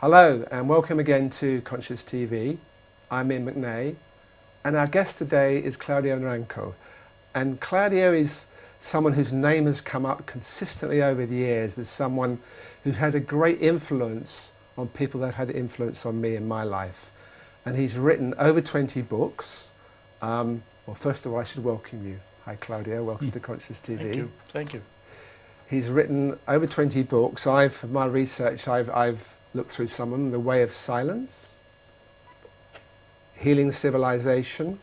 Hello and welcome again to Conscious TV. I'm Iain McNay and our guest today is Claudio Naranjo. And Claudio is someone whose name has come up consistently over the years as someone who's had a great influence on people that had influence on me in my life. And he's written over 20 books. Well, first of all, I should welcome you. Hi Claudio, welcome to Conscious TV. Thank you. Thank you. He's written over 20 books. For my research, I've looked through some of them. The Way of Silence, Healing Civilization,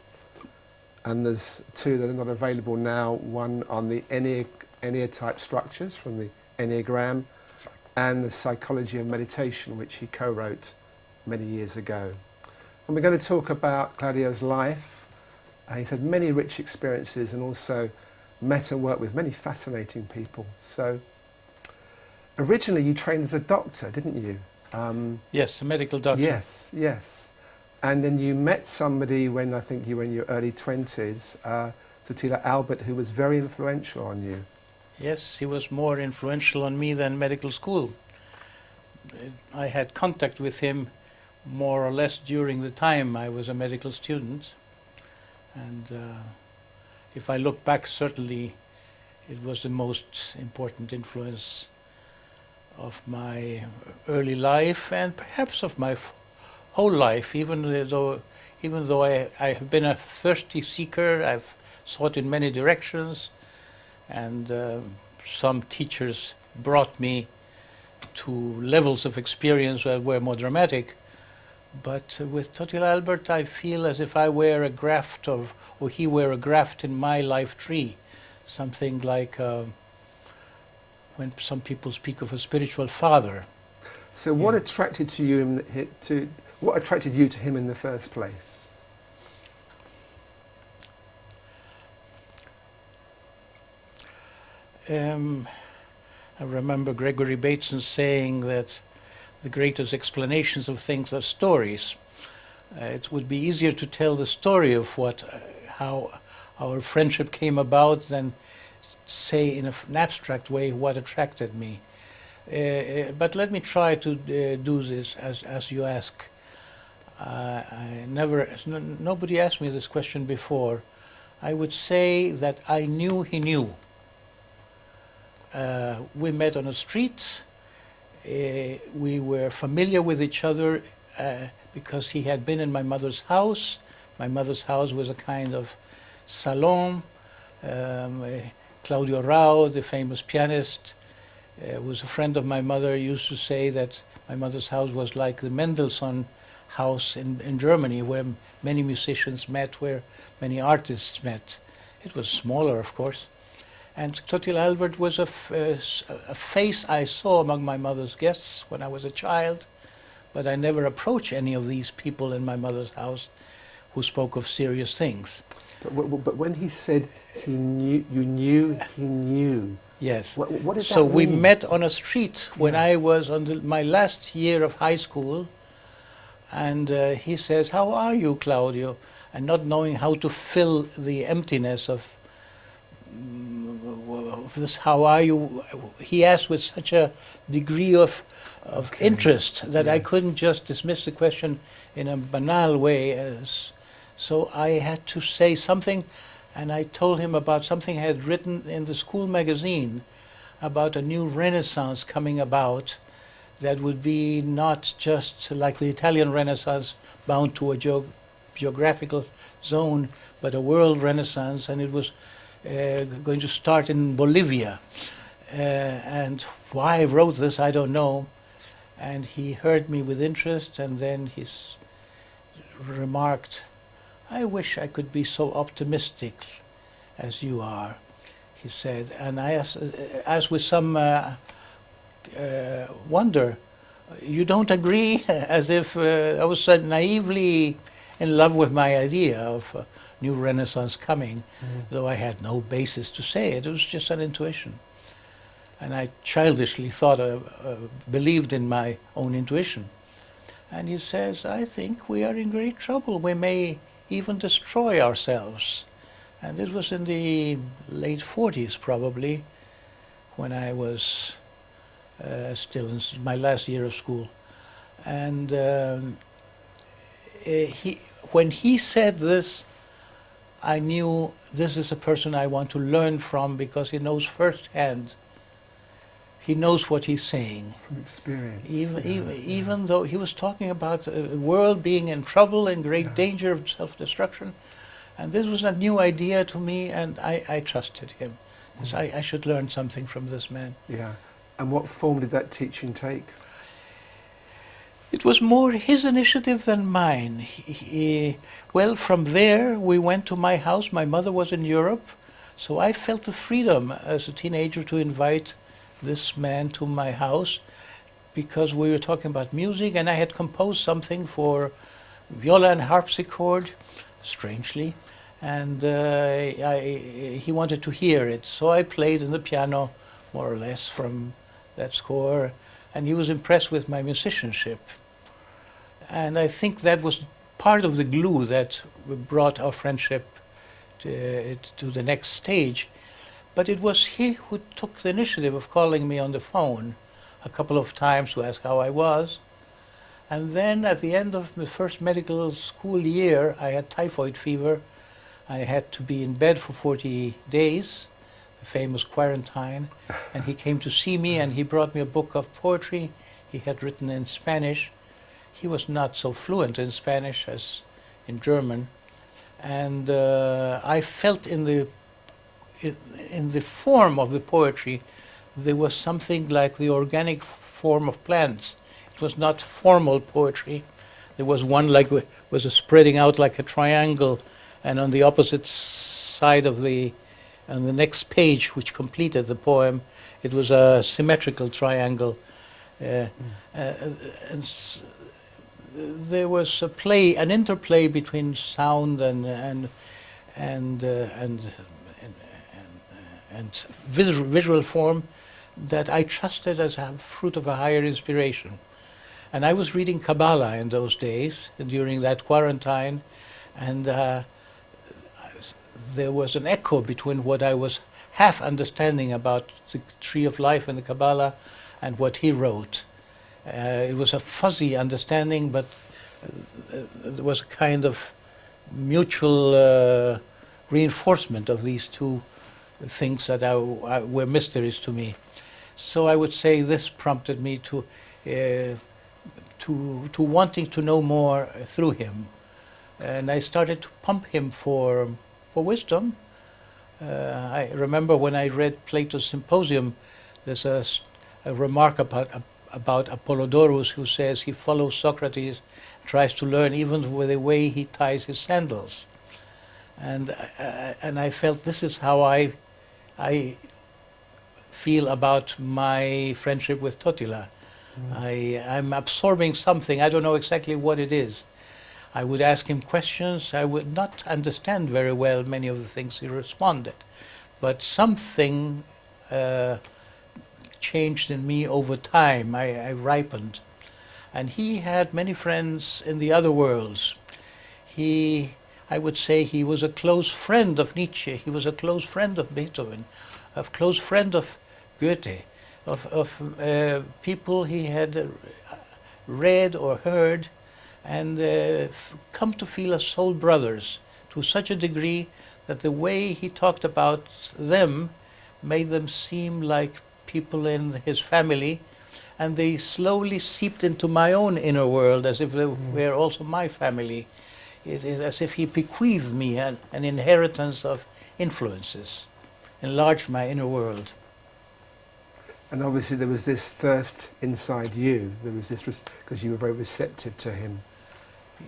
and there's two that are not available now. One on the Enneatype structures from the Enneagram, and the Psychology of Meditation, which he co-wrote many years ago. And we're going to talk about Claudio's life. He's had many rich experiences and also met and worked with many fascinating people. So originally you trained as a doctor, didn't you? Yes, a medical doctor. Yes, yes. And then you met somebody when I think you were in your early 20s, Totila Albert, who was very influential on you. Yes, he was more influential on me than medical school. I had contact with him more or less during the time I was a medical student. And if I look back, certainly it was the most important influence of my early life and perhaps of my whole life, even though I have been a thirsty seeker. I've sought in many directions, and some teachers brought me to levels of experience that were more dramatic. But with Totila Albert, I feel as if I were a graft or he were a graft in my life tree. Something like when some people speak of a spiritual father. So what attracted you to him in the first place? I remember Gregory Bateson saying that the greatest explanations of things are stories. It would be easier to tell the story of how our friendship came about than say in an abstract way what attracted me. But let me try to do this as you ask. Nobody asked me this question before. I would say that I knew he knew. We met on a street. We were familiar with each other because he had been in my mother's house. My mother's house was a kind of salon. Claudio Naranjo, the famous pianist, was a friend of my mother, used to say that my mother's house was like the Mendelssohn house in Germany, where many musicians met, where many artists met. It was smaller, of course. And Totila Albert was a face I saw among my mother's guests when I was a child, but I never approached any of these people in my mother's house who spoke of serious things. But when he said he knew, you knew he knew. Yes. What did that mean? So we met on a street when I was on my last year of high school, and he says, "How are you, Claudio?" And not knowing how to fill the emptiness of this, "How are you?" he asked with such a degree of interest that I couldn't just dismiss the question in a banal way. So I had to say something, and I told him about something I had written in the school magazine about a new Renaissance coming about that would be not just like the Italian Renaissance bound to a geographical zone, but a world Renaissance, and it was going to start in Bolivia. And why I wrote this, I don't know. And he heard me with interest, and then he remarked, "I wish I could be so optimistic as you are," he said. And I asked with some wonder, "You don't agree?" As if I was naively in love with my idea of a new Renaissance coming, though I had no basis to say it. It was just an intuition. And I childishly believed in my own intuition. And he says, "I think we are in great trouble. We may even destroy ourselves." And this was in the late 40s, probably, when I was still in my last year of school. And when he said this, I knew this is a person I want to learn from, because he knows firsthand. He knows what he's saying. From experience. Even though he was talking about the world being in trouble and great danger of self-destruction. And this was a new idea to me, and I trusted him. Because I should learn something from this man. Yeah. And what form did that teaching take? It was more his initiative than mine. Well, from there we went to my house. My mother was in Europe, so I felt the freedom as a teenager to invite this man to my house, because we were talking about music, and I had composed something for viola and harpsichord, strangely, and he wanted to hear it. So I played on the piano, more or less, from that score, and he was impressed with my musicianship. And I think that was part of the glue that brought our friendship to the next stage. But it was he who took the initiative of calling me on the phone a couple of times to ask how I was. And then at the end of the first medical school year, I had typhoid fever. I had to be in bed for 40 days, the famous quarantine. And he came to see me, and he brought me a book of poetry he had written in Spanish. He was not so fluent in Spanish as in German. And I felt in the form of the poetry, there was something like the organic form of plants. It was not formal poetry. There was one was a spreading out like a triangle, and on the opposite side of on the next page, which completed the poem, it was a symmetrical triangle. And there was an interplay between sound and visual form that I trusted as a fruit of a higher inspiration. And I was reading Kabbalah in those days, during that quarantine, and there was an echo between what I was half understanding about the tree of life in the Kabbalah and what he wrote. It was a fuzzy understanding, but there was a kind of mutual reinforcement of these two things that were mysteries to me. So I would say this prompted me to wanting to know more through him, and I started to pump him for wisdom. I remember when I read Plato's Symposium, there's a remark about Apollodorus, who says he follows Socrates, tries to learn even with the way he ties his sandals, and I felt this is how I feel about my friendship with Totila. I'm absorbing something. I don't know exactly what it is. I would ask him questions. I would not understand very well many of the things he responded, but something changed in me over time. I ripened. And he had many friends in the other worlds. I would say he was a close friend of Nietzsche. He was a close friend of Beethoven, a close friend of Goethe, of people he had read or heard, and come to feel as soul brothers to such a degree that the way he talked about them made them seem like people in his family, and they slowly seeped into my own inner world as if they were also my family. It is as if he bequeathed me an inheritance of influences, enlarged my inner world. And obviously there was this thirst inside you. There was this, because you were very receptive to him.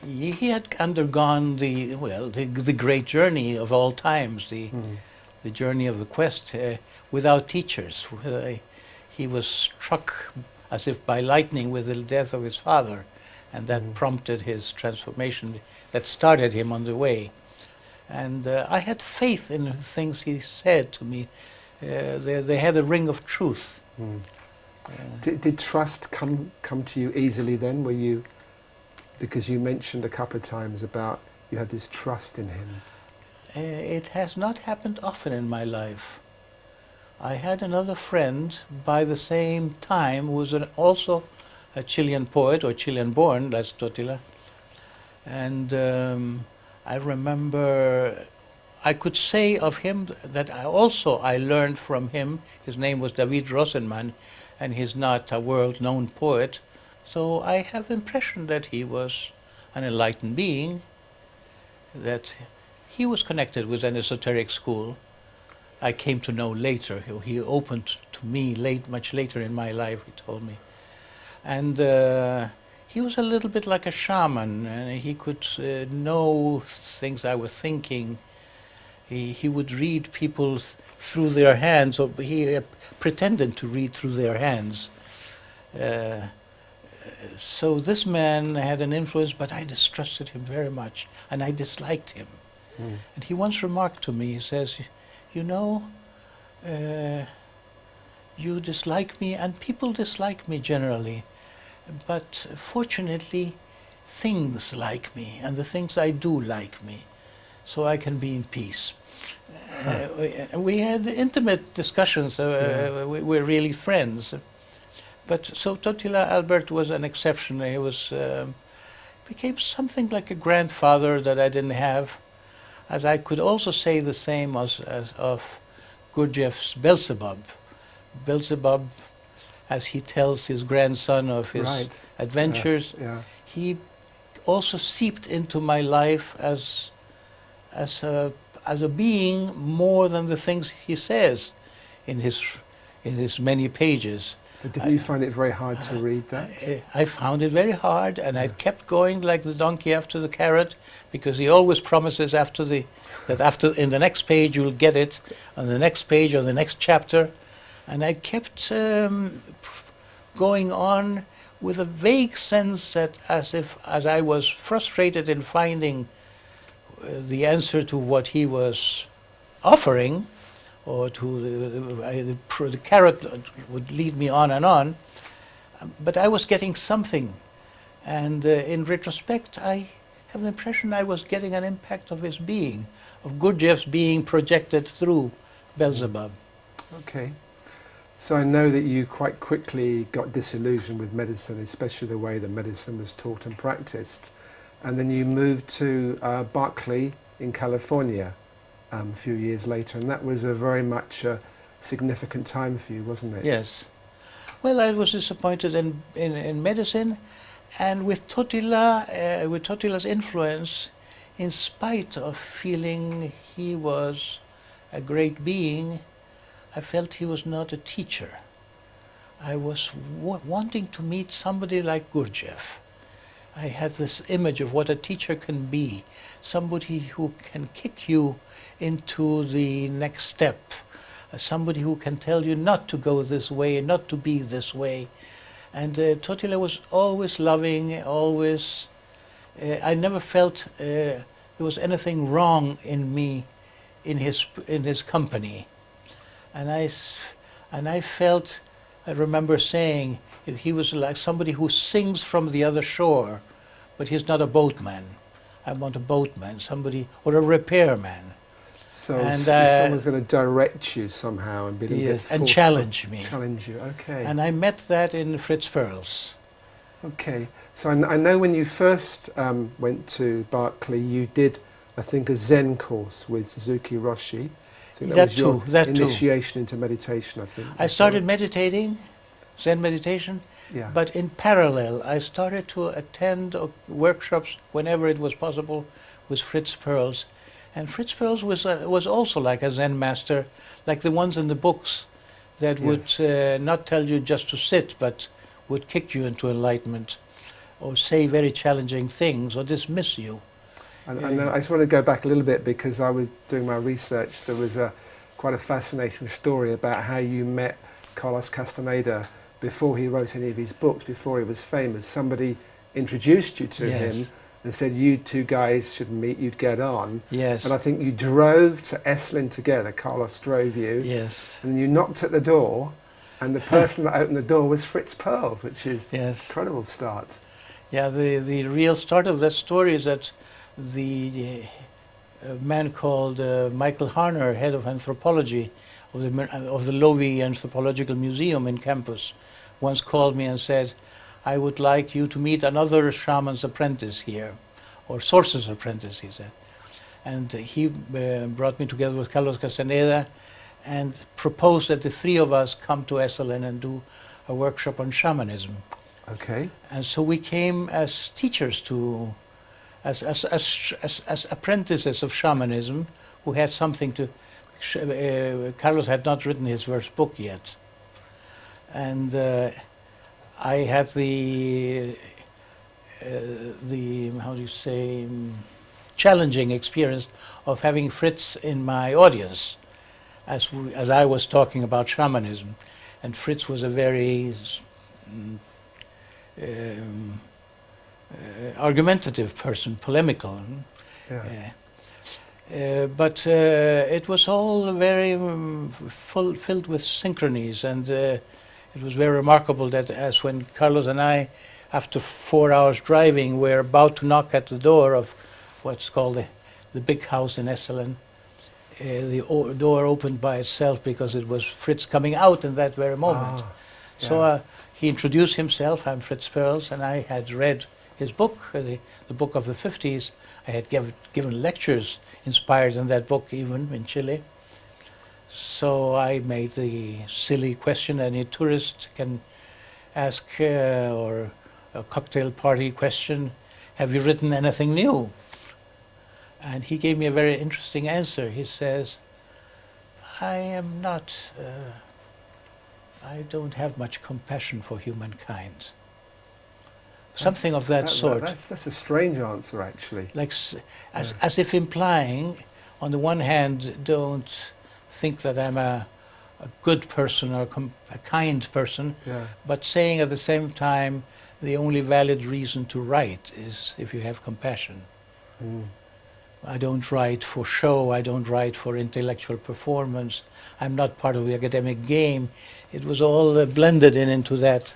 He had undergone the great journey of all times, the journey of the quest without teachers. He was struck as if by lightning with the death of his father, and that prompted his transformation, that started him on the way. And I had faith in the things he said to me. They had a ring of truth. Did trust come to you easily then? Were you, because you mentioned a couple of times about you had this trust in him? It has not happened often in my life. I had another friend by the same time who was also a Chilean poet, or Chilean-born, that's Totila. And I remember, I could say of him that I learned from him. His name was David Rosenman, and he's not a world-known poet. So I have the impression that he was an enlightened being, that he was connected with an esoteric school. I came to know later. He opened to me much later in my life, he told me. And he was a little bit like a shaman, and he could know things I was thinking. He would read people through their hands, or he pretended to read through their hands. So this man had an influence, but I distrusted him very much, and I disliked him. Mm. And he once remarked to me, he says, you know, you dislike me, and people dislike me generally, but fortunately, things like me, and the things I do like me, so I can be in peace. We had intimate discussions, we're really friends. But so Totila Albert was an exception. He was became something like a grandfather that I didn't have, as I could also say the same as of Gurdjieff's Beelzebub. Beelzebub, as he tells his grandson of his adventures, he also seeped into my life as a being more than the things he says in his many pages. But didn't you find it very hard to read that? I found it very hard, and I kept going like the donkey after the carrot, because he always promises that in the next page you'll get it, on the next page or the next chapter, and I kept going on with a vague sense that as I was frustrated in finding the answer to what he was offering, or to the carrot would lead me on and on, but I was getting something, and in retrospect I have the impression I was getting an impact of his being, of Gurdjieff's being projected through Beelzebub. Okay, so I know that you quite quickly got disillusioned with medicine, especially the way that medicine was taught and practiced, and then you moved to Berkeley in California a few years later, and that was a very much significant time for you, wasn't it? Yes. Well, I was disappointed in medicine, and with Totila's influence, in spite of feeling he was a great being, I felt he was not a teacher. I was wanting to meet somebody like Gurdjieff. I had this image of what a teacher can be, somebody who can kick you into the next step, somebody who can tell you not to go this way, not to be this way. And Totila was always loving, always. I never felt there was anything wrong in me, in his company, and I felt. I remember saying he was like somebody who sings from the other shore, but he's not a boatman. I want a boatman, somebody, or a repairman. So someone's going to direct you somehow and be a little bit forceful. And challenge me. Challenge you, okay. And I met that in Fritz Pearls. Okay, so I know when you first went to Berkeley, you did, I think, a Zen course with Suzuki Roshi. I think that was your initiation into meditation, I think. I started meditating, Zen meditation, but in parallel, I started to attend workshops whenever it was possible with Fritz Pearls. And Fritz Pearls was also like a Zen master, like the ones in the books that would not tell you just to sit, but would kick you into enlightenment, or say very challenging things, or dismiss you. And I just want to go back a little bit, because I was doing my research. There was quite a fascinating story about how you met Carlos Castaneda before he wrote any of his books, before he was famous. Somebody introduced you to him and said, you two guys should meet, you'd get on. Yes. And I think you drove to Esalen together, Carlos drove you. Yes. And then you knocked at the door, and the person that opened the door was Fritz Pearls, which is an incredible start. Yeah, the real start of that story is that the man called Michael Harner, head of anthropology of the Lowy Anthropological Museum in campus, once called me and said, I would like you to meet another shaman's apprentice here, or sorcerer's apprentice, he said. And he brought me together with Carlos Castaneda and proposed that the three of us come to Esalen and do a workshop on shamanism. Okay. And so we came as teachers to, as apprentices of shamanism, who had something to. Carlos had not written his first book yet, and I had the how do you say, challenging experience of having Fritz in my audience, as I was talking about shamanism, and Fritz was a very argumentative person, polemical. Yeah. But it was all very filled with synchronies, and it was very remarkable that as when Carlos and I, after 4 hours driving, were about to knock at the door of what's called the big house in Esalen, the door opened by itself because it was Fritz coming out in that very moment. Yeah. So he introduced himself. I'm Fritz Pearls, and I had read his book, the book of the 50s. I had given lectures inspired in that book, even in Chile. So I made the silly question any tourist can ask, or a cocktail party question, have you written anything new? And he gave me a very interesting answer. He says, I am not, I don't have much compassion for humankind. Something of that sort. That's a strange answer, actually. Like, as if implying, on the one hand, don't think that I'm a good person or a kind person, but saying at the same time, the only valid reason to write is if you have compassion. Mm. I don't write for show, I don't write for intellectual performance, I'm not part of the academic game. It was all blended into that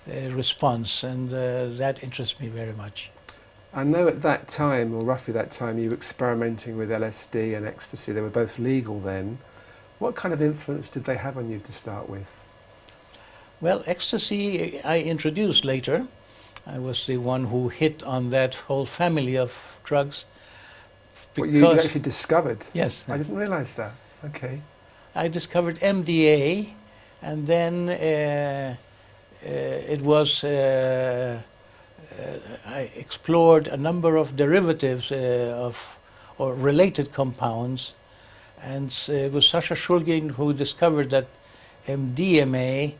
response, and that interests me very much. I know at that time, or roughly that time, you were experimenting with LSD and ecstasy. They were both legal then. What kind of influence did they have on you to start with? Well, ecstasy I introduced later. I was the one who hit on that whole family of drugs. What you actually discovered? Yes. I didn't realize that. Okay. I discovered MDA, and then it was, I explored a number of derivatives or related compounds, and it was Sasha Shulgin who discovered that MDMA,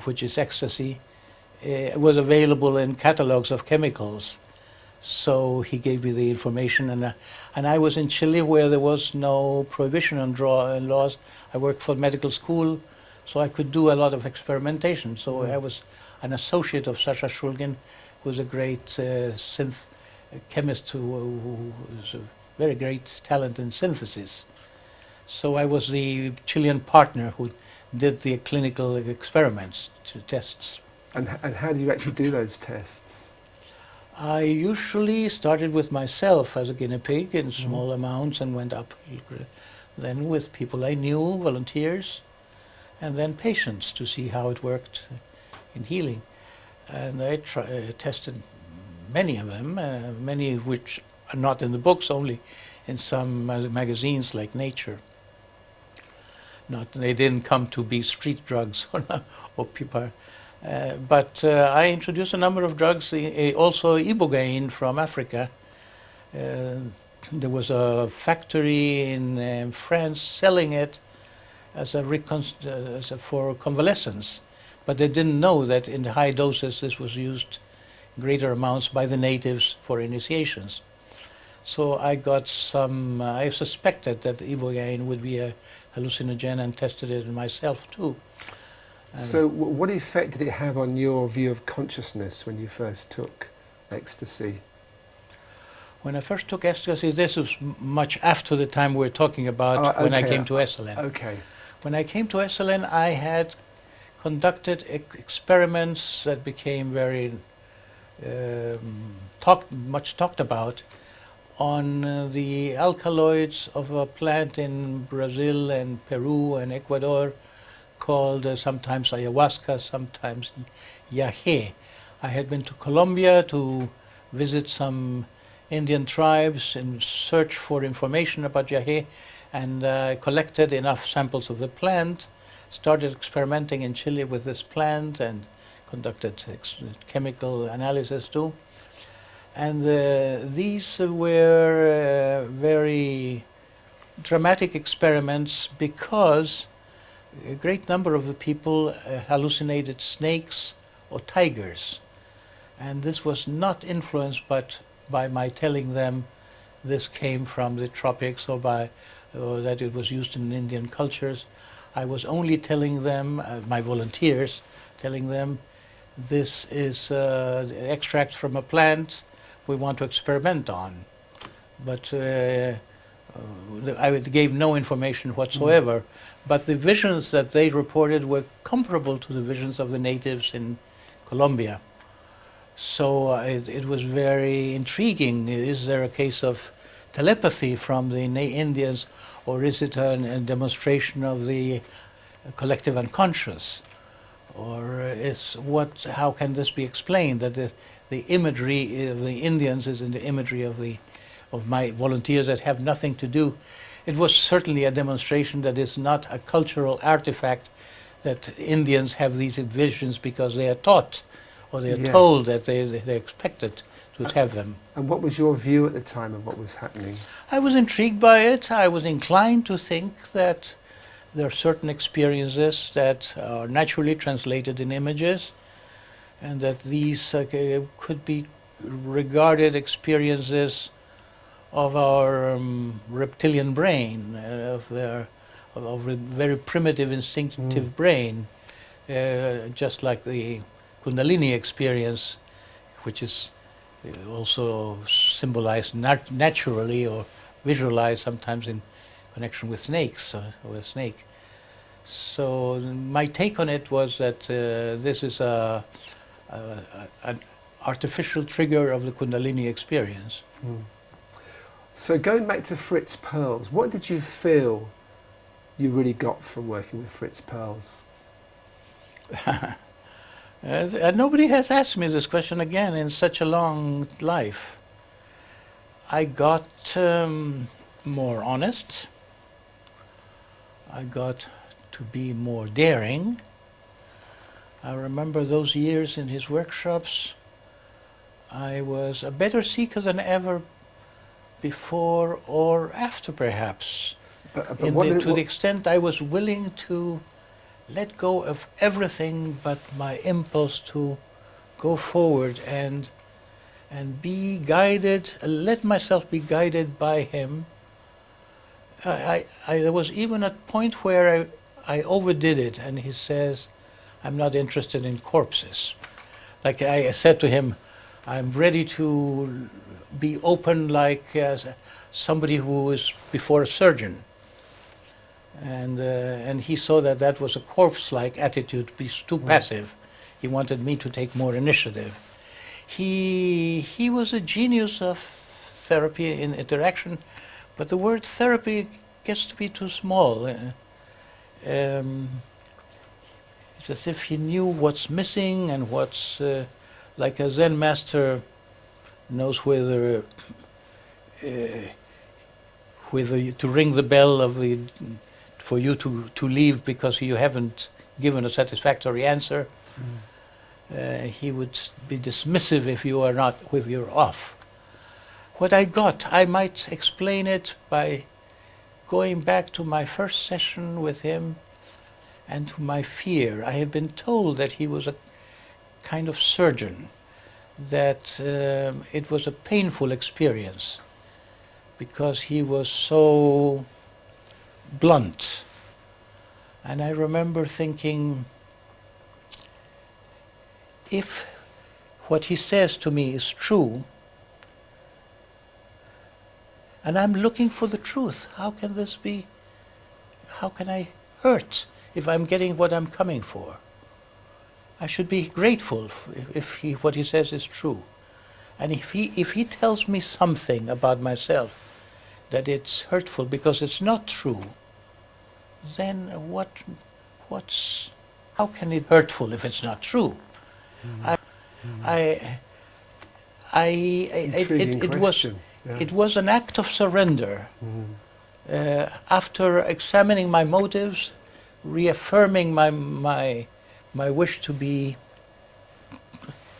which is ecstasy, was available in catalogs of chemicals. So he gave me the information, and I was in Chile where there was no prohibition on laws. I worked for medical school, so I could do a lot of experimentation. So I was an associate of Sasha Shulgin, who was a great chemist who was a very great talent in synthesis. So I was the Chilean partner who did the clinical experiments, tests. And how do you actually do those tests? I usually started with myself as a guinea pig in small amounts and went up, then with people I knew, volunteers, and then patients to see how it worked in healing. And I tested many of them, many which are not in the books, only in some magazines like Nature. They didn't come to be street drugs or people. But I introduced a number of drugs, also ibogaine from Africa. There was a factory in France selling it as for convalescence, but they didn't know that in the high doses this was used in greater amounts by the natives for initiations. So I got some, I suspected that ibogaine would be a hallucinogen and tested it myself too. So what effect did it have on your view of consciousness when you first took ecstasy? When I first took ecstasy, this was much after the time we're talking about when I came to Esalen. Okay. When I came to Esalen, I had conducted experiments that became very much talked about on the alkaloids of a plant in Brazil and Peru and Ecuador called sometimes ayahuasca, sometimes yahe. I had been to Colombia to visit some Indian tribes in search for information about Yahe, and collected enough samples of the plant, started experimenting in Chile with this plant, and conducted chemical analysis too. And these were very dramatic experiments because a great number of the people hallucinated snakes or tigers. And this was not influenced by my telling them this came from the tropics or that it was used in Indian cultures. I was only telling them, my volunteers, telling them this is extract from a plant we want to experiment on. But I gave no information whatsoever. But the visions that they reported were comparable to the visions of the natives in Colombia. So it was very intriguing. Is there a case of telepathy from the Indians, or is it a demonstration of the collective unconscious? Or how can this be explained, that the imagery of the Indians is in the imagery of my volunteers that have nothing to do? It was certainly a demonstration that it's not a cultural artifact, that Indians have these visions because they are taught or they are told that they're expected to have them. And what was your view at the time of what was happening? I was intrigued by it. I was inclined to think that there are certain experiences that are naturally translated in images, and that these could be regarded experiences of our reptilian brain, of a very primitive instinctive brain, just like the Kundalini experience, which is also symbolized naturally or visualized sometimes in connection with snakes or a snake. So my take on it was that this is an artificial trigger of the Kundalini experience. So going back to Fritz Pearls, what did you feel you really got from working with Fritz Pearls? Nobody has asked me this question again in such a long life. I got more honest. I got to be more daring. I remember those years in his workshops. I was a better seeker than ever before or after, perhaps. To the extent I was willing to let go of everything but my impulse to go forward and be guided, let myself be guided by him. There was even a point where I overdid it, and he says, I'm not interested in corpses. Like I said to him, I'm ready to be open like somebody who is before a surgeon. And he saw that was a corpse-like attitude, be too passive. He wanted me to take more initiative. He was a genius of therapy in interaction, but the word therapy gets to be too small. It's as if he knew what's missing and what's like a Zen master knows whether to ring the bell for you to leave because you haven't given a satisfactory answer. He would be dismissive if you're off. What I got, I might explain it by going back to my first session with him and to my fear. I had been told that he was a kind of surgeon, that it was a painful experience because he was so blunt. And I remember thinking, if what he says to me is true, and I'm looking for the truth, how can this be? How can I hurt if I'm getting what I'm coming for? I should be grateful if what he says is true. And if he tells me something about myself that it's hurtful because it's not true, then how can it be hurtful if it's not true? It was an act of surrender. After examining my motives, reaffirming my wish to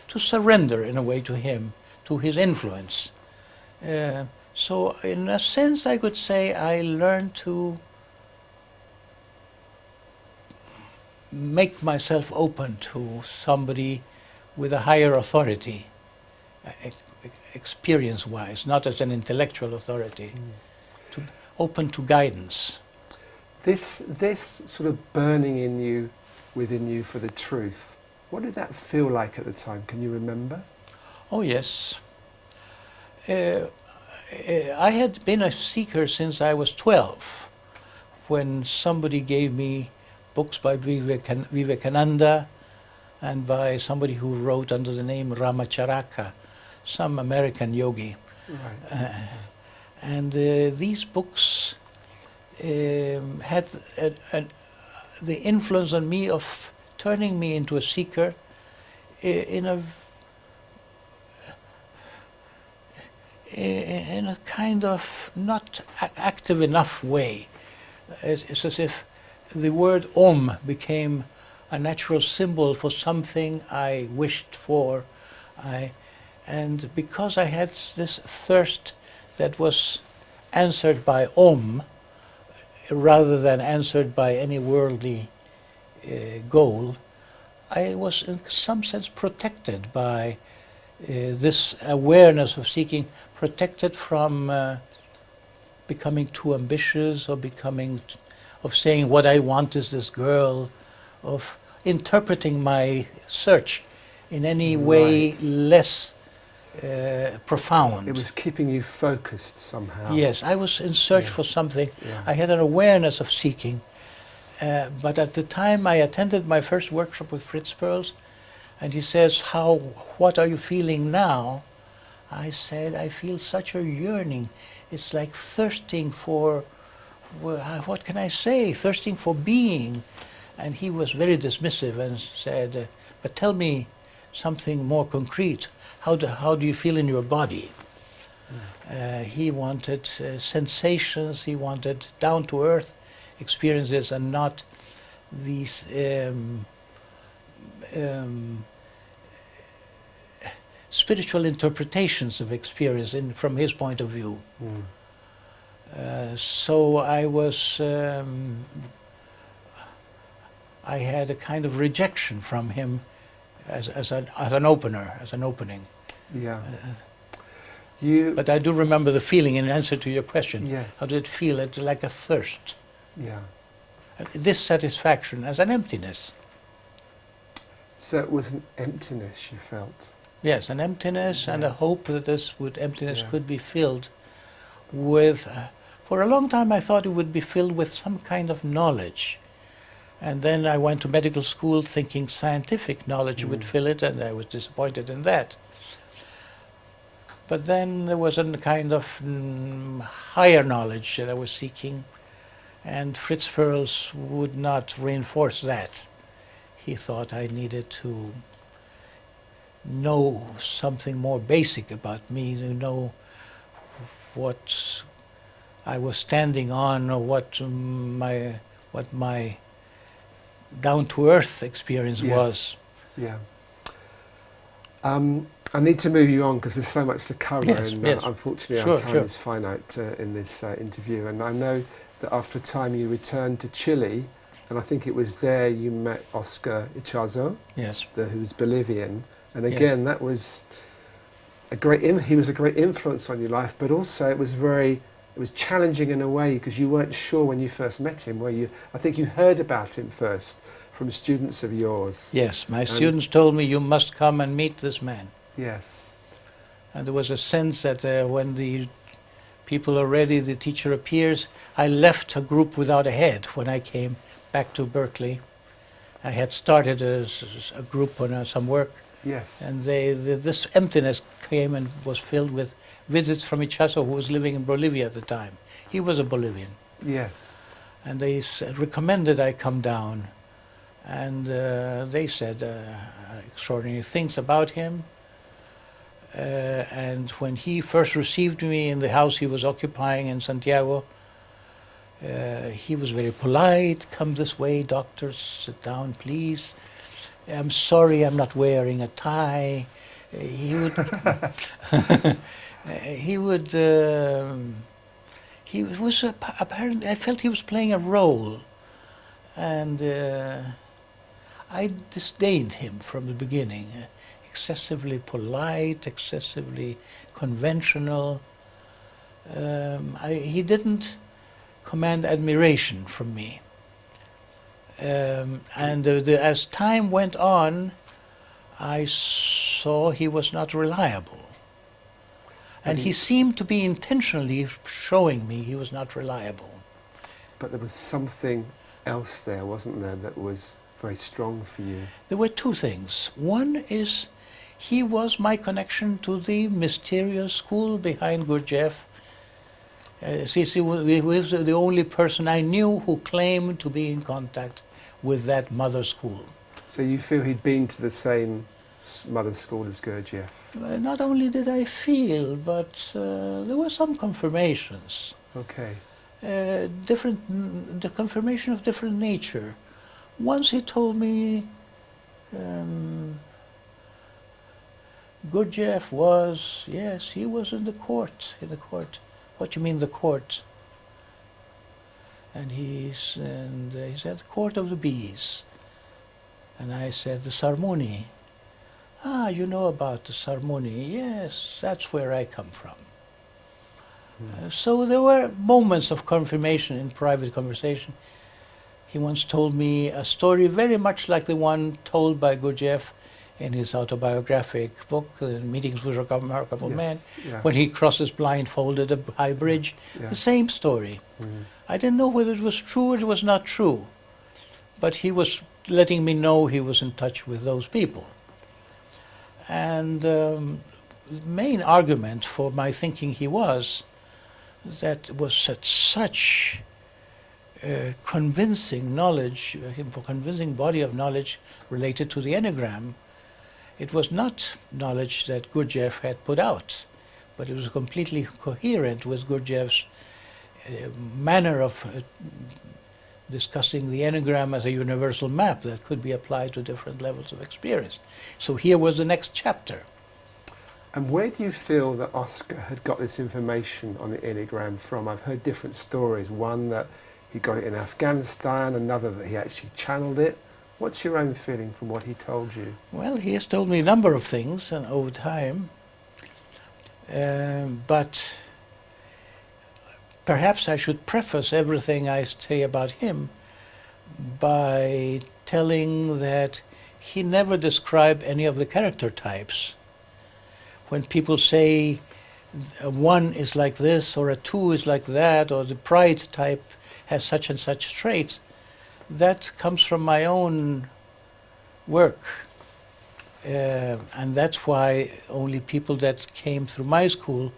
surrender in a way to him, to his influence. So in a sense I could say I learned to make myself open to somebody with a higher authority, experience-wise, not as an intellectual authority, open to guidance. This sort of burning within you for the truth, what did that feel like at the time? Can you remember? Oh yes. I had been a seeker since I was 12, when somebody gave me books by Vivekananda and by somebody who wrote under the name Ramacharaka, some American yogi. Right. And these books had the influence on me of turning me into a seeker in a kind of not active enough way. It's as if the word Om became a natural symbol for something I wished for. And because I had this thirst that was answered by Om, rather than answered by any worldly goal, I was in some sense protected by this awareness of seeking, protected from becoming too ambitious, or of saying what I want is this girl, of interpreting my search in any way less profound. It was keeping you focused somehow. Yes, I was in search for something. Yeah. I had an awareness of seeking. But at the time I attended my first workshop with Fritz Pearls, and he says, what are you feeling now? I said, I feel such a yearning. It's like thirsting for, what can I say? Thirsting for being. And he was very dismissive and said, but tell me something more concrete. How do you feel in your body? He wanted sensations, he wanted down-to-earth experiences, and not these spiritual interpretations of experience from his point of view. So I had a kind of rejection from him as an opening. Yeah. But I do remember the feeling in answer to your question. Yes. How did it feel? It's like a thirst. Yeah. Dissatisfaction as an emptiness. So it was an emptiness you felt. Yes, an emptiness and a Yes. hope that this emptiness Yeah. could be filled with. For a long time I thought it would be filled with some kind of knowledge. And then I went to medical school thinking scientific knowledge would fill it, and I was disappointed in that. But then there was a kind of higher knowledge that I was seeking, and Fritz Pearls would not reinforce that. He thought I needed to know something more basic about me, to know what I was standing on, or what my down-to-earth experience Yes. was. Yeah. I need to move you on because there's so much to cover, Yes, and yes. unfortunately Sure, our time sure. is finite in this interview. And I know that after a time you returned to Chile, and I think it was there you met Oscar Ichazo, Yes. who's Bolivian. And again, that was he was a great influence on your life, but also it was challenging in a way because you weren't sure when you first met him. I think you heard about him first from students of yours. Yes, my students told me, you must come and meet this man. Yes. And there was a sense that when the people are ready, the teacher appears. I left a group without a head when I came back to Berkeley. I had started a group on some work, Yes. and this emptiness came and was filled with visits from Ichazo, who was living in Bolivia at the time. He was a Bolivian. Yes. And they recommended I come down And they said extraordinary things about him. And when he first received me in the house he was occupying in Santiago, he was very polite. Come this way, doctor, sit down, please. I'm sorry I'm not wearing a tie. He would, he was apparently, I felt he was playing a role. And I disdained him from the beginning. Excessively polite, excessively conventional. He didn't command admiration from me. And as time went on, I saw he was not reliable. And he seemed to be intentionally showing me he was not reliable. But there was something else there, wasn't there, that was very strong for you? There were two things. One is he was my connection to the mysterious school behind Gurdjieff. He was the only person I knew who claimed to be in contact with that mother school. So you feel he'd been to the same mother school as Gurdjieff? Not only did I feel, but there were some confirmations. Okay. The confirmation of different nature. Once he told me Gurdjieff was, yes, he was in the court. What do you mean the court? And he said, the court of the bees. And I said, the Sarmoni. Ah, you know about the Sarmoni. Yes, that's where I come from. So there were moments of confirmation in private conversation. He once told me a story very much like the one told by Gurdjieff in his autobiographic book, Meetings with Remarkable Men, when he crosses blindfolded a high bridge. The same story. I didn't know whether it was true or it was not true, but he was letting me know he was in touch with those people. And the main argument for my thinking he was that was such convincing knowledge, convincing body of knowledge related to the Enneagram. It was not knowledge that Gurdjieff had put out, but it was completely coherent with Gurdjieff's manner of discussing the Enneagram as a universal map that could be applied to different levels of experience. So here was the next chapter. And where do you feel that Oscar had got this information on the Enneagram from? I've heard different stories. One that he got it in Afghanistan, another that he actually channeled it. What's your own feeling from what he told you? Well, he has told me a number of things and over time, but perhaps I should preface everything I say about him by telling that he never described any of the character types. When people say a 1 is like this, or a 2 is like that, or the pride type has such and such traits, that comes from my own work. And that's why only people that came through my school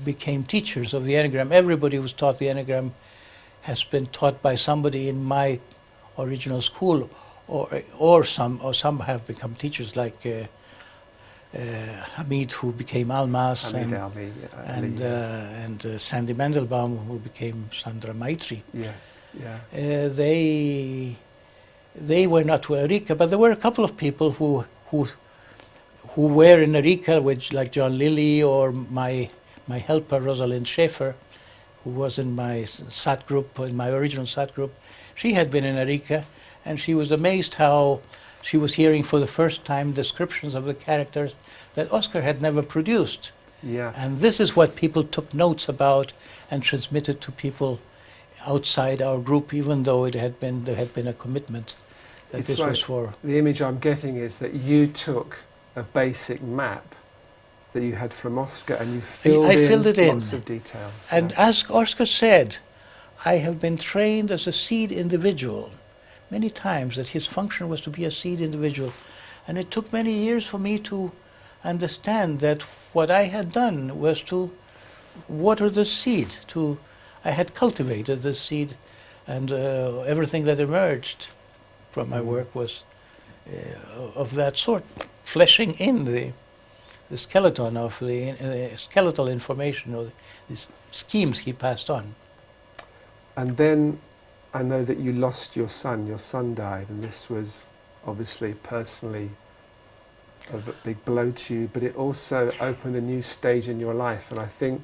became teachers of the Enneagram. Everybody who's taught the Enneagram has been taught by somebody in my original school, or some have become teachers, like Hamid, who became Almas, and Sandy Mandelbaum, who became Sandra Maitri. Yes, yeah. They were not to Erika, but there were a couple of people who were in Erika, which, like John Lilly, or my helper Rosalind Schaefer, who was in my SAT group, in my original SAT group. She had been in Erika, and she was amazed how she was hearing for the first time descriptions of the characters that Oscar had never produced. Yeah. And this is what people took notes about and transmitted to people outside our group, even though there had been a commitment that this was for. The image I'm getting is that you took a basic map that you had from Oscar and you filled it in lots of details. And as Oscar said, I have been trained as a seed individual many times, that his function was to be a seed individual. And it took many years for me to understand that what I had done was to water the seed. I had cultivated the seed, and everything that emerged from my work was of that sort, fleshing in the skeleton of the skeletal information or the schemes he passed on. And then I know that you lost your son. Your son died, and this was obviously personally a big blow to you, but it also opened a new stage in your life. And I think,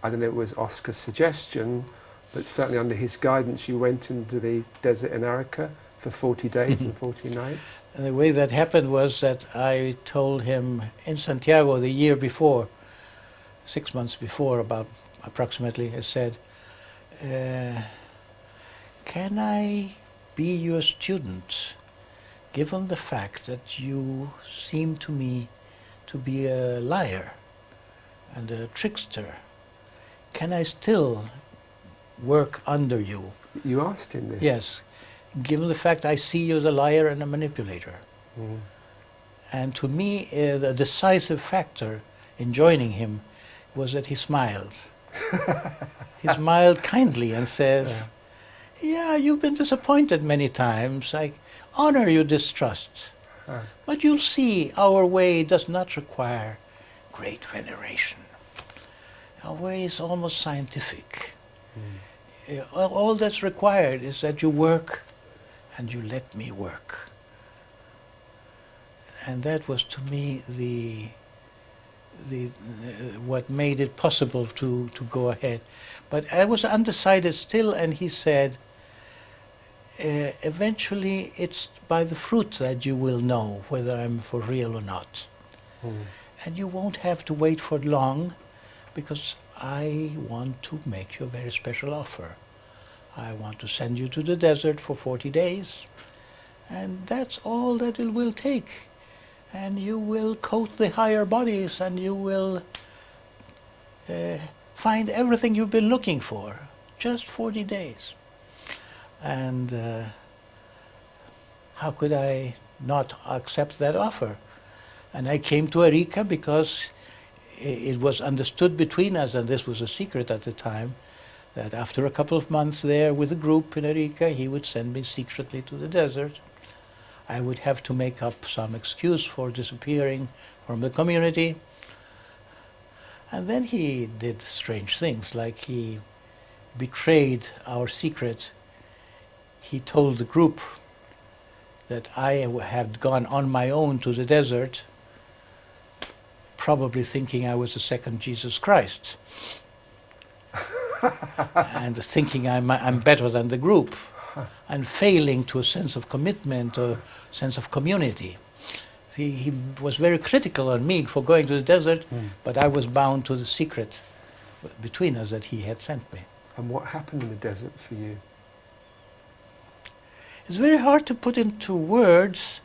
I don't know, it was Oscar's suggestion, but certainly under his guidance, you went into the desert in Arica for 40 days and 40 nights. And the way that happened was that I told him in Santiago the year before, 6 months before, about approximately, I said, can I be your student, given the fact that you seem to me to be a liar and a trickster? Can I still work under you? You asked him this? Yes, given the fact I see you as a liar and a manipulator. Mm. And to me, the decisive factor in joining him was that he smiled. He smiled kindly and says, yeah, you've been disappointed many times. I honor your distrust. But you'll see, our way does not require great veneration. Our way is almost scientific. All that's required is that you work and you let me work. And that was to me what made it possible to go ahead. But I was undecided still, and he said, eventually it's by the fruit that you will know whether I'm for real or not. And you won't have to wait for long, because I want to make you a very special offer. I want to send you to the desert for 40 days, and that's all that it will take. And you will coat the higher bodies, and you will find everything you've been looking for. Just 40 days. And how could I not accept that offer? And I came to Arica because it was understood between us, and this was a secret at the time, that after a couple of months there with a group in Arica, he would send me secretly to the desert. I would have to make up some excuse for disappearing from the community. And then he did strange things, like he betrayed our secret. He told the group that I had gone on my own to the desert, probably thinking I was the second Jesus Christ. And thinking I'm better than the group, and failing to a sense of commitment or sense of community. He was very critical on me for going to the desert, but I was bound to the secret between us that he had sent me. And what happened in the desert for you? It's very hard to put into words,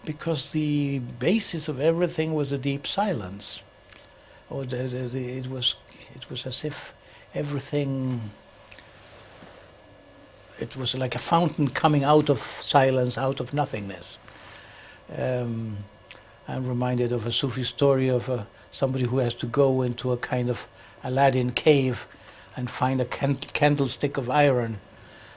because the basis of everything was a deep silence. Or it was as if everything, it was like a fountain coming out of silence, out of nothingness. I'm reminded of a Sufi story of somebody who has to go into a kind of Aladdin cave and find a candlestick of iron.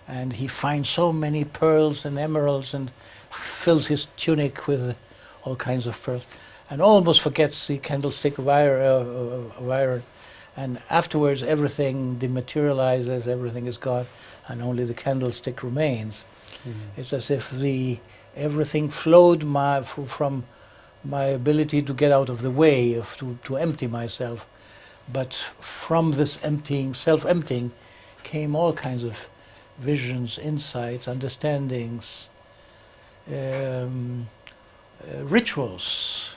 And he finds so many pearls and emeralds and fills his tunic with all kinds of pearls, and almost forgets the candlestick of iron. And afterwards everything dematerializes, everything is gone, and only the candlestick remains. It's as if everything flowed from my ability to get out of the way, to empty myself. But from this self-emptying, came all kinds of visions, insights, understandings, rituals.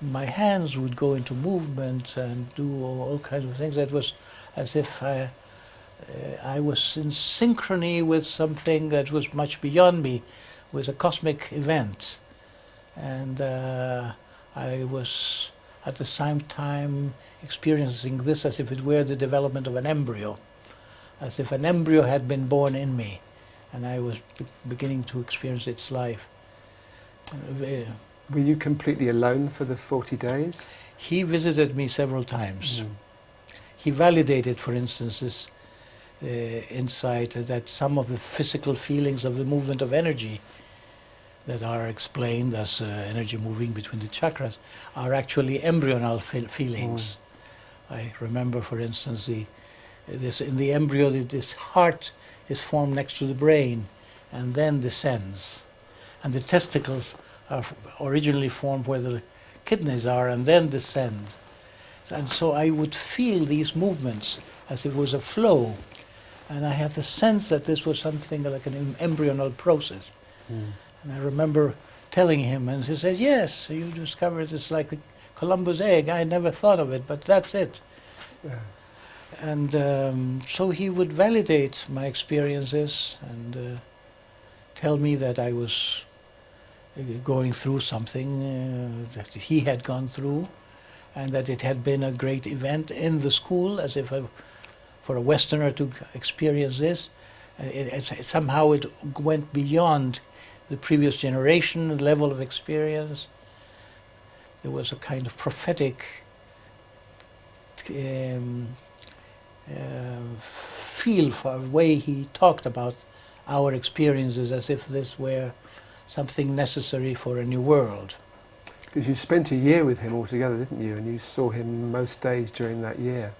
My hands would go into movement and do all kinds of things. That was as if I was in synchrony with something that was much beyond me, with a cosmic event. And I was at the same time experiencing this as if it were the development of an embryo, as if an embryo had been born in me, and I was beginning to experience its life. Were you completely alone for the 40 days? He visited me several times. He validated, for instance, insight that some of the physical feelings of the movement of energy that are explained as energy moving between the chakras are actually embryonal feelings. I remember, for instance, in the embryo, this heart is formed next to the brain and then descends. And the testicles are originally formed where the kidneys are and then descend. And so I would feel these movements as if it was a flow. And I have the sense that this was something like an embryonal process. And I remember telling him, and he said, yes, you discovered it's like the Columbus egg. I never thought of it, but that's it. Yeah. And so he would validate my experiences and tell me that I was going through something that he had gone through, and that it had been a great event in the school, as if for a Westerner to experience this. Somehow it went beyond the previous generation level of experience. There was a kind of prophetic feel for the way he talked about our experiences, as if this were something necessary for a new world. Because you spent a year with him altogether, didn't you? And you saw him most days during that year.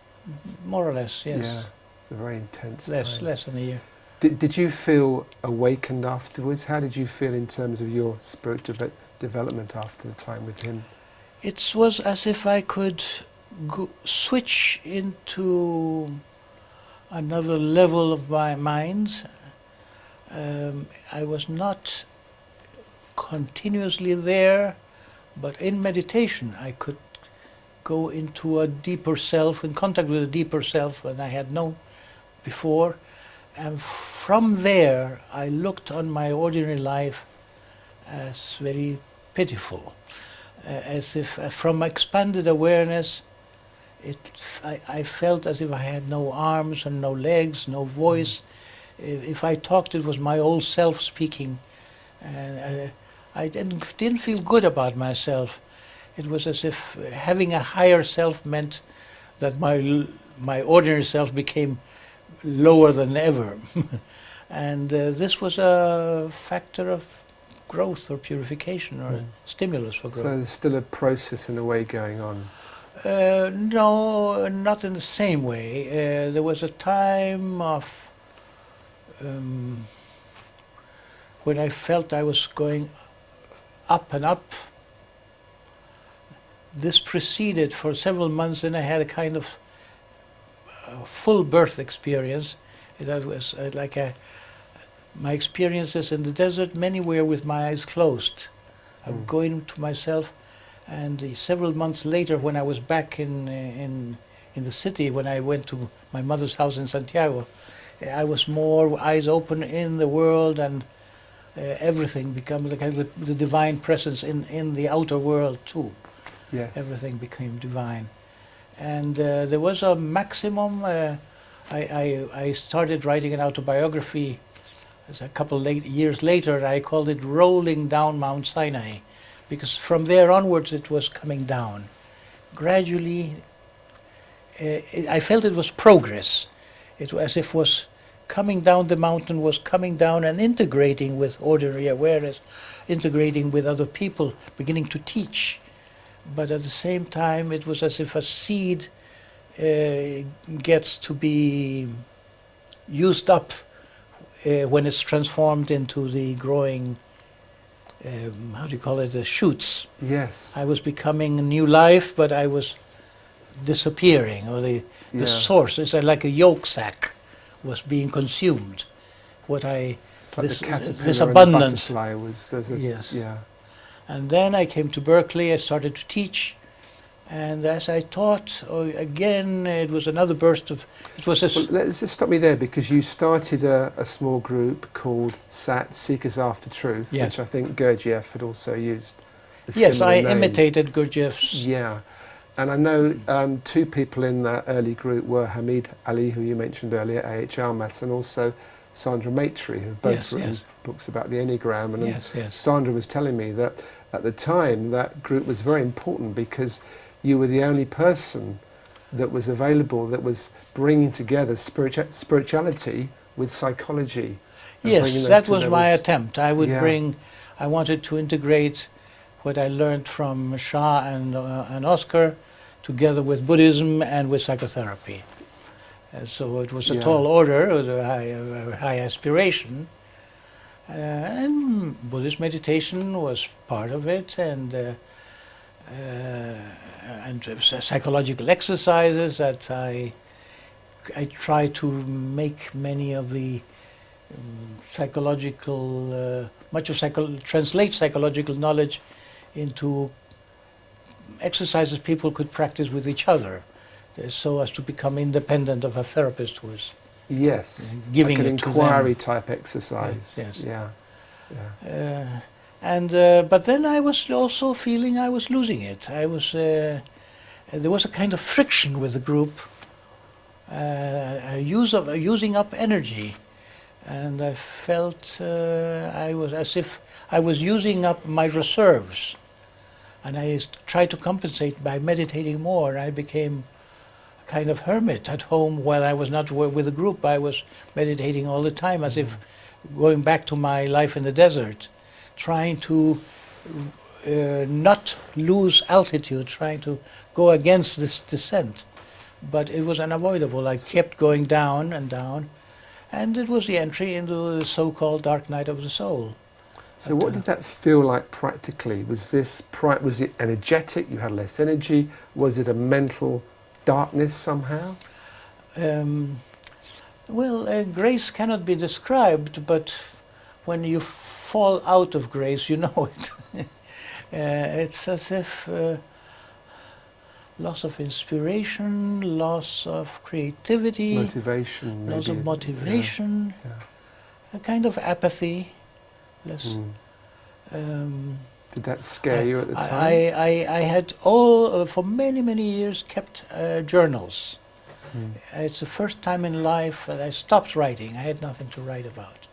More or less, yes. Yeah, it's a very intense time. Less than a year. Did you feel awakened afterwards? How did you feel in terms of your spiritual development after the time with him? It was as if I could switch into another level of my mind. I was not continuously there, but in meditation I could go into a deeper self, in contact with a deeper self than I had known before. And from there I looked on my ordinary life as very pitiful, as if from expanded awareness I felt as if I had no arms and no legs, no voice. If I talked, it was my old self speaking, and I didn't feel good about myself. It was as if having a higher self meant that my ordinary self became lower than ever. And this was a factor of growth or purification or a stimulus for growth. So there's still a process in a way going on? No, not in the same way. There was a time of when I felt I was going up and up. This preceded for several months, and I had a kind of full birth experience. It was like my experiences in the desert, many were with my eyes closed. I would go into myself, and several months later, when I was back in the city, when I went to my mother's house in Santiago, I was more eyes open in the world, and everything became like the divine presence in the outer world too. Yes. Everything became divine. And there was a maximum. I started writing an autobiography a couple years later, and I called it Rolling Down Mount Sinai, because from there onwards it was coming down. Gradually, I felt it was progress. It was as if it was coming down the mountain, was coming down and integrating with ordinary awareness, integrating with other people, beginning to teach. But at the same time, it was as if a seed gets to be used up when it's transformed into the growing, how do you call it, the shoots. Yes. I was becoming a new life, but I was disappearing, or the source, it's like a yolk sac, was being consumed. What I, it's like the caterpillar this and abundance. the butterfly was, Yes. Yeah. And then I came to Berkeley, I started to teach, and as I taught, again, it was another burst of, it was Well, let's just stop me there, because you started a small group called SAT, Seekers After Truth, Yes. which I think Gurdjieff had also used. Yes, I name. imitated Gurdjieff's. Yeah. And I know two people in that early group were Hamid Ali, who you mentioned earlier, A.H. Almas, and also Sandra Maitre, who have both written books about the Enneagram. And Sandra was telling me that at the time that group was very important because you were the only person that was available, that was bringing together spirituality with psychology. And bringing Yes, those that two was my levels. attempt. I would Yeah. I wanted to integrate what I learned from Shah and Oscar together with Buddhism and with psychotherapy. So it was a Yeah. tall order, it was a high aspiration. And Buddhist meditation was part of it, and psychological exercises that I try to make many of the translate psychological knowledge into exercises people could practice with each other, so as to become independent of a therapist who is Yes, giving like an it to them. inquiry type exercise. Yes. Yeah, But then I was also feeling I was losing it. There was a kind of friction with the group, using up energy, and I felt I was as if I was using up my reserves, and I tried to compensate by meditating more. I became a kind of hermit at home while I was not with the group. I was meditating all the time, as if going back to my life in the desert, trying to not lose altitude, trying to go against this descent. But it was unavoidable. I kept going down and down, and it was the entry into the so-called dark night of the soul. So what did that feel like practically? Was it energetic? You had less energy? Was it a mental darkness somehow? Grace cannot be described, but when you fall out of grace, you know it. It's as if loss of inspiration, loss of creativity, Motivation, maybe. loss of motivation, Yeah. a kind of apathy. Less. Did that scare you at the time? I had for many years kept journals. It's the first time in life that I stopped writing. I had nothing to write about.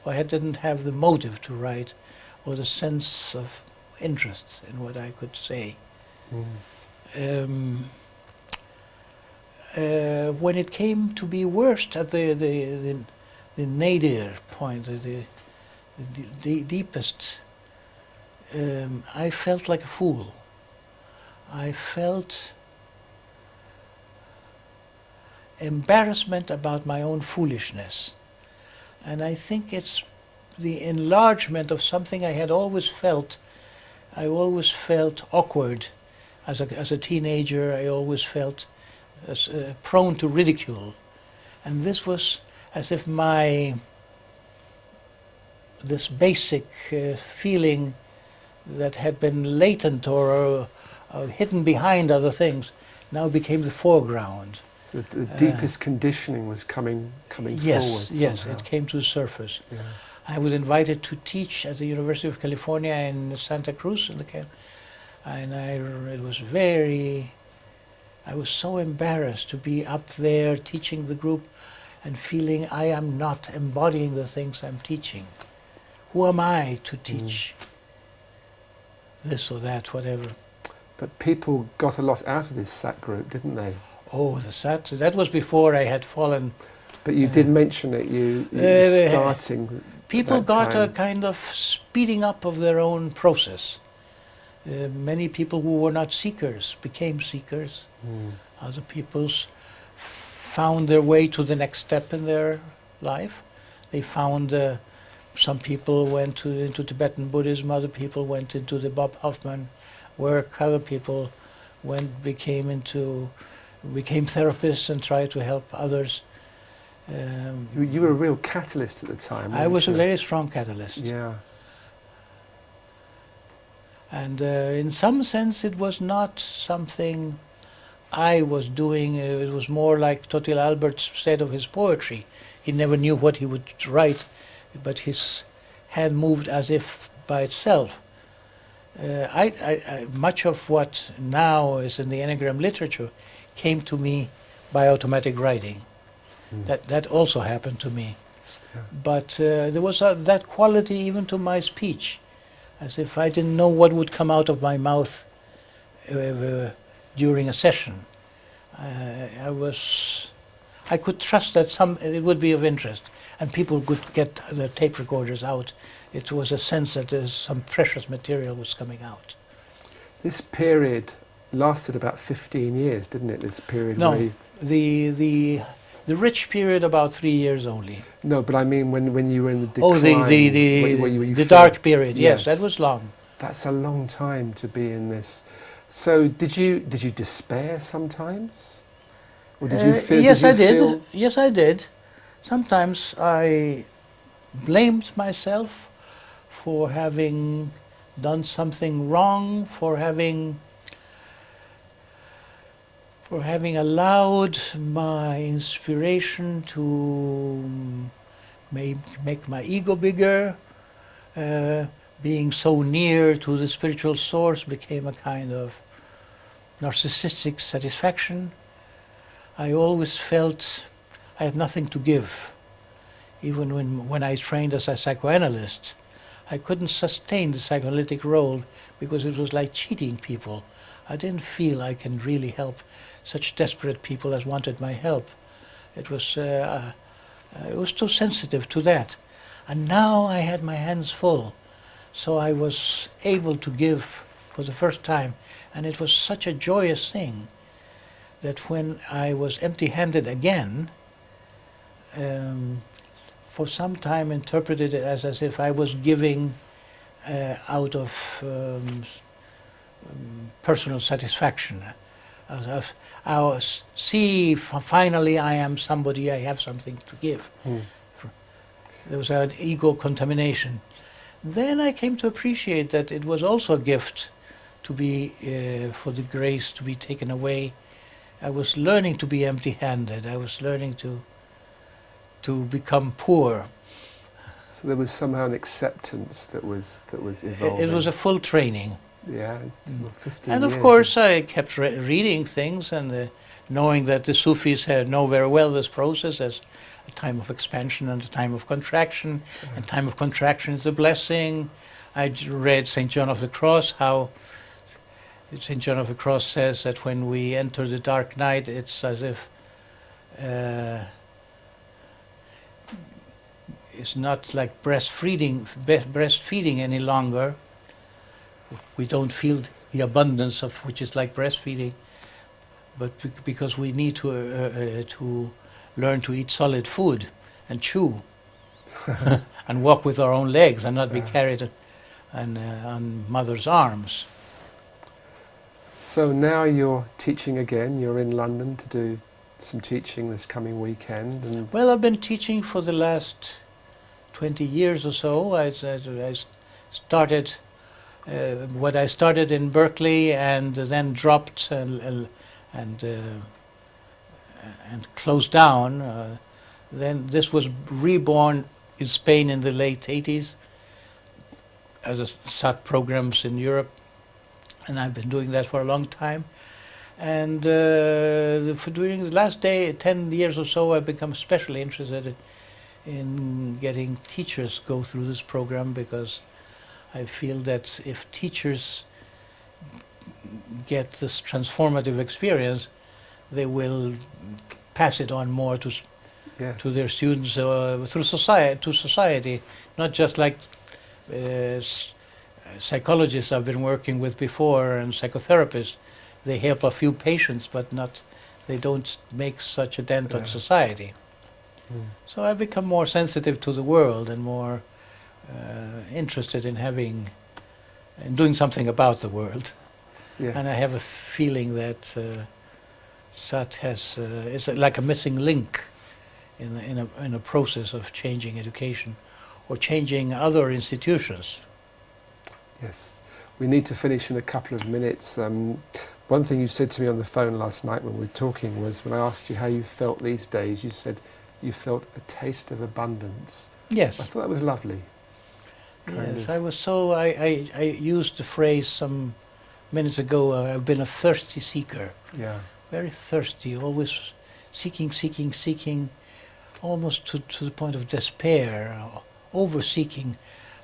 Or I didn't have the motive to write, or the sense of interest in what I could say. When it came to be worst at the nadir point, the deepest, I felt like a fool. I felt embarrassment about my own foolishness. And I think it's the enlargement of something I had always felt. I always felt awkward. As a teenager, I always felt prone to ridicule. And this was as if this basic feeling that had been latent or hidden behind other things now became the foreground. So the deepest conditioning was coming forward. Yes, somehow. it came to the surface. Yeah. I was invited to teach at the University of California in Santa Cruz, and I was so embarrassed to be up there teaching the group and feeling I am not embodying the things I'm teaching. Who am I to teach this or that, whatever? But people got a lot out of this SAT group, didn't they? Oh, the SAT, that was before I had fallen. But you did mention it, you starting. People at that got a time. kind of speeding up of their own process. Many people who were not seekers became seekers. Other people found their way to the next step in their life. They found, some people went into Tibetan Buddhism, other people went into the Bob Hoffman work, other people became therapists and tried to help others. You were a real catalyst at the time. I was a weren't you? very strong catalyst. Yeah. And in some sense it was not something I was doing. It was more like Totila Albert said of his poetry. He never knew what he would write, but his hand moved as if by itself. Much of what now is in the Enneagram literature came to me by automatic writing. That also happened to me. Yeah. But there was that quality even to my speech, as if I didn't know what would come out of my mouth during a session. I could trust that it would be of interest, and people could get their tape recorders out. It was a sense that some precious material was coming out. This period lasted about 15 years, didn't it? This period No, where you, the rich period about 3 years only. no, but I mean when you were in the decline. Oh, the felt- dark period. Yes, that was long. That's a long time to be in this. So did you despair sometimes, or did you feel? Yes, did you I did. feel- Yes, I did. Sometimes I blamed myself for having done something wrong, for having allowed my inspiration to make my ego bigger. Being so near to the spiritual source became a kind of narcissistic satisfaction. I always felt I had nothing to give. Even when I trained as a psychoanalyst, I couldn't sustain the psychoanalytic role because it was like cheating people. I didn't feel I can really help such desperate people as wanted my help. It was too sensitive to that. And now I had my hands full, so I was able to give for the first time, and it was such a joyous thing that when I was empty-handed again, for some time interpreted it as if I was giving out of personal satisfaction. Finally I am somebody, I have something to give. There was an ego contamination. Then I came to appreciate that it was also a gift to be, for the grace to be taken away. I was learning to be empty-handed. I was learning to become poor. So there was somehow an acceptance that was evolving. It was a full training. Yeah, it's 15 And of years. course I kept reading things and knowing that the Sufis know very well this process as a time of expansion and a time of contraction. And time of contraction is a blessing. I read St. John of the Cross, how St. John of the Cross says that when we enter the dark night, it's as if it's not like breastfeeding any longer. We don't feel the abundance of which is like breastfeeding, but because we need to learn to eat solid food and chew and walk with our own legs and not be carried on mother's arms. So now you're teaching again. You're in London to do some teaching this coming weekend. And Well, I've been teaching for the last 20 years or so. I started what I started in Berkeley and then dropped and closed down. Then this was reborn in Spain in the late 80s as a SAT programs in Europe, and I've been doing that for a long time. And during the last 10 years or so, I've become especially interested in getting teachers go through this program, because I feel that if teachers get this transformative experience, they will pass it on more to their students through society, not just like psychologists I've been working with before and psychotherapists. They help a few patients, but they don't make such a dent on society. So I've become more sensitive to the world and more interested in doing something about the world. yes. And I have a feeling that SAT is like a missing link in a process of changing education or changing other institutions. Yes, we need to finish in a couple of minutes. One thing you said to me on the phone last night when we were talking was, when I asked you how you felt these days, you said you felt a taste of abundance. Yes. I thought that was lovely. Yes, I used the phrase some minutes ago, I've been a thirsty seeker. Yeah. Very thirsty, always seeking, almost to the point of despair, over-seeking,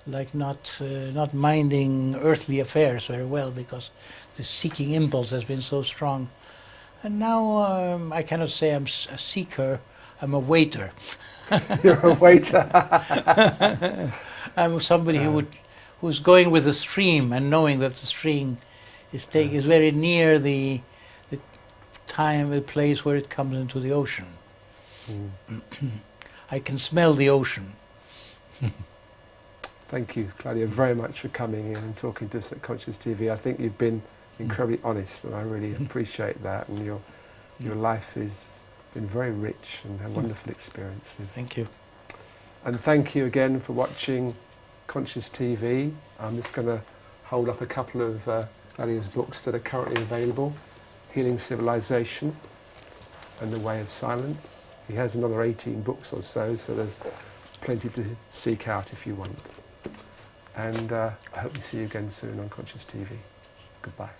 like not minding earthly affairs very well, because the seeking impulse has been so strong. And now I cannot say I'm a seeker, I'm a waiter. You're a waiter. I'm somebody who's going with the stream and knowing that the stream is very near the time, the place where it comes into the ocean. I can smell the ocean. Thank you, Claudio, very much for coming in and talking to us at Conscious TV. I think you've been incredibly honest, and I really appreciate that. And your life has been very rich and had wonderful experiences. Thank you. And thank you again for watching Conscious TV. I'm just going to hold up a couple of Claudio's books that are currently available. Healing Civilization and The Way of Silence. He has another 18 books or so there's plenty to seek out if you want. And I hope to see you again soon on Conscious TV. Goodbye.